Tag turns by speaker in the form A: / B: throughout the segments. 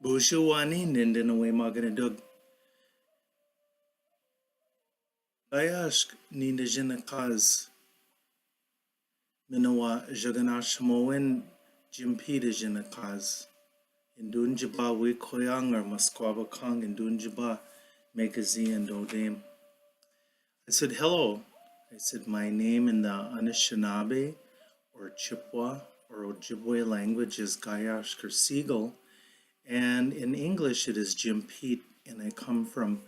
A: Bushawani Nindinawe Maganadug. Bayashk Nindajina Kaz. Minawa Jaganash Moen Jimpita Jina Kaz. Indunjaba Wikoyang or Musquaba Kong Indunjaba Magazine Dodame. I said, hello. I said, my name in the Anishinaabe or Chippewa or Ojibwe language is Gayashkar Siegel. And in English, it is Jim Pete, and I come from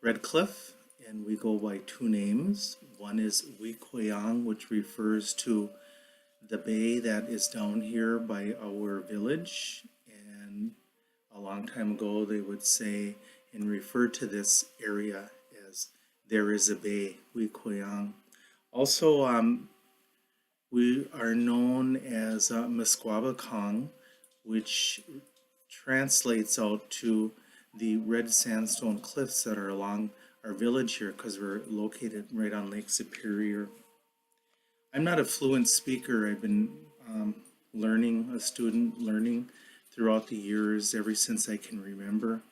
A: Red Cliff, and we go by two names. One is Wikoyang, which refers to the bay that is down here by our village. And a long time ago, they would say and refer to this area as there is a bay, Wikoyang. Also, we are known as Musquabakong, which translates out to the red sandstone cliffs that are along our village here because we're located right on Lake Superior. I'm not a fluent speaker. I've been a student learning throughout the years ever since I can remember.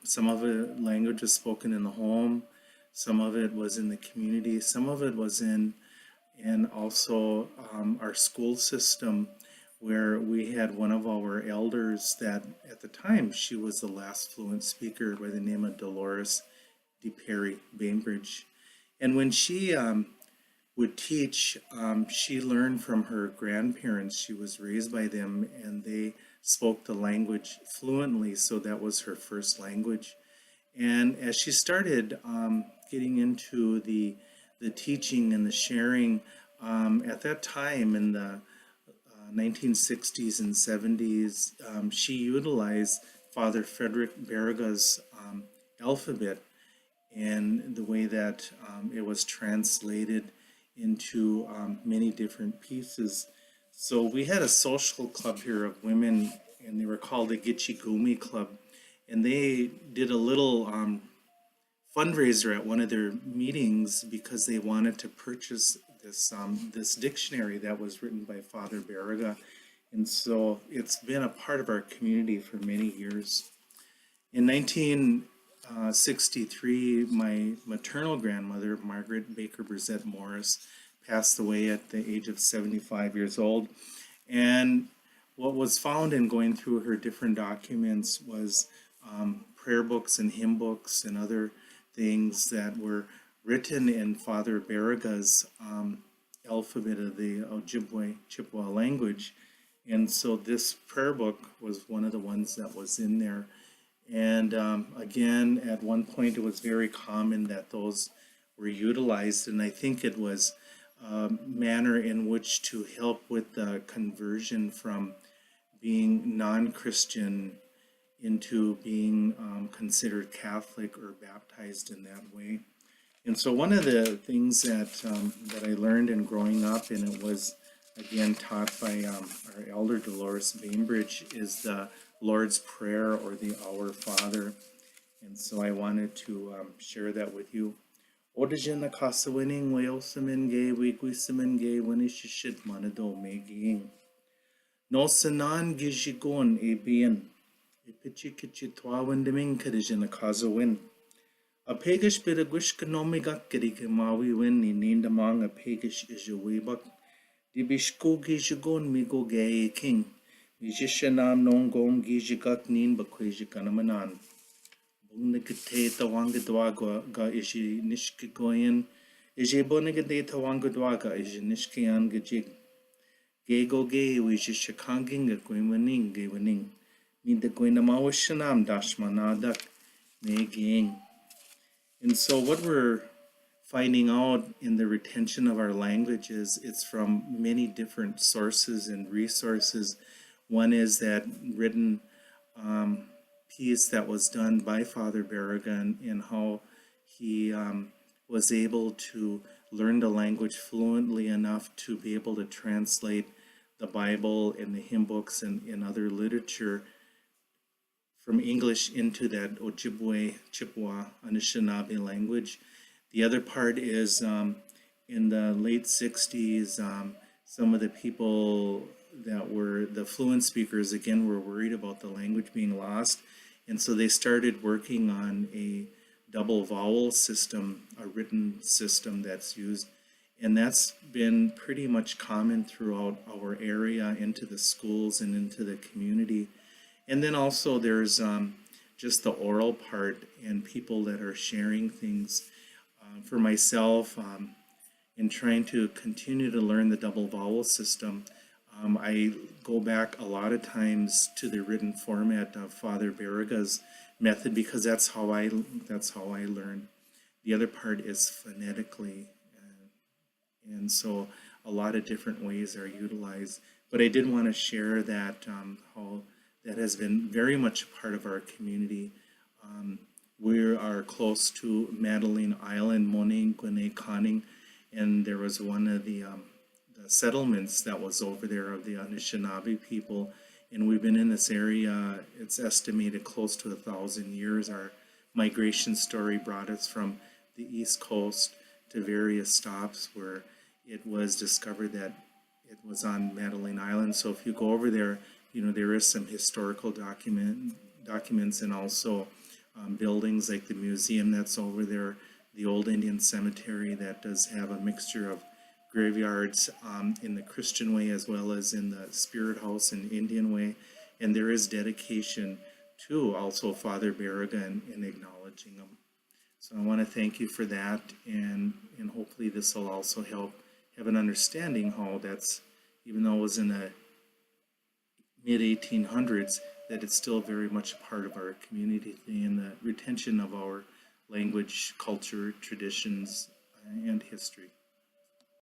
A: Some of the language was spoken in the home, some of it was in the community, some of it was in and also our school system, where we had one of our elders that at the time she was the last fluent speaker by the name of Dolores DePerry Bainbridge. And when she would teach, she learned from her grandparents. She was raised by them and they spoke the language fluently, so that was her first language. And as she started getting into the teaching and the sharing, at that time in the 1960s and 70s, she utilized Father Frederick Baraga's alphabet and the way that it was translated into many different pieces. So we had a social club here of women, and they were called the Gitchigumi Club, and they did a little fundraiser at one of their meetings because they wanted to purchase this dictionary that was written by Father Baraga, and so it's been a part of our community for many years. In 1963, my maternal grandmother, Margaret Baker Brzett Morris, passed away at the age of 75 years old, and what was found in going through her different documents was prayer books and hymn books and other things that were written in Father Baraga's alphabet of the Ojibwe Chippewa language. And so this prayer book was one of the ones that was in there. And again, at one point it was very common that those were utilized, and I think it was a manner in which to help with the conversion from being non-Christian into being considered Catholic or baptized in that way. And so one of the things that I learned in growing up, and it was again taught by our elder Dolores Bainbridge, is the Lord's Prayer or the Our Father. And so I wanted to share that with you. Odajin na kasawining wayosamenge wigwisamenge wanishishit manado meging. No sanan gijigon e bien. Ipichikichi twawandamin kadijin na kasawin. A pegish bit of gushkanomiga kirike mawi win ni nindamang a pegish is your webuck. Dibishko gijigon migo gay king. Mijishanam non gom gijigak nin bakwajikanamanan. Bunnikate tawangadwaga ga ishi nishkigoyan. Ije bonigade tawangadwaga ishi nishkian gajig. Gego gay wijishakanging a gwimaning gaywaning. Need the gwinamawashanam dashmanadak meging. And so what we're finding out in the retention of our language is it's from many different sources and resources. One is that written piece that was done by Father Baraga and how he was able to learn the language fluently enough to be able to translate the Bible and the hymn books and other literature from English into that Ojibwe, Chippewa, Anishinaabe language. The other part is in the late 60s, some of the people that were the fluent speakers again were worried about the language being lost, and so they started working on a double vowel system, a written system that's used, and that's been pretty much common throughout our area into the schools and into the community. And then also there's just the oral part and people that are sharing things. For myself, in trying to continue to learn the double vowel system, I go back a lot of times to the written format of Father Baraga's method because that's how I learn. The other part is phonetically, and so a lot of different ways are utilized. But I did want to share that how that has been very much a part of our community. We are close to Madeline Island, Moning, Gwinnett, Conning, and there was one of the settlements that was over there of the Anishinaabe people, and we've been in this area. It's estimated close to 1,000 years. Our migration story brought us from the East Coast to various stops where it was discovered that it was on Madeline Island. So if you go over there, there is some historical documents and also buildings like the museum that's over there, the old Indian cemetery that does have a mixture of graveyards in the Christian way as well as in the spirit house in the Indian way. And there is dedication to also Father Baraga in acknowledging them. So I want to thank you for that, and hopefully this will also help have an understanding how that's, even though it was in the mid 1800s, that it's still very much a part of our community and the retention of our language, culture, traditions, and history.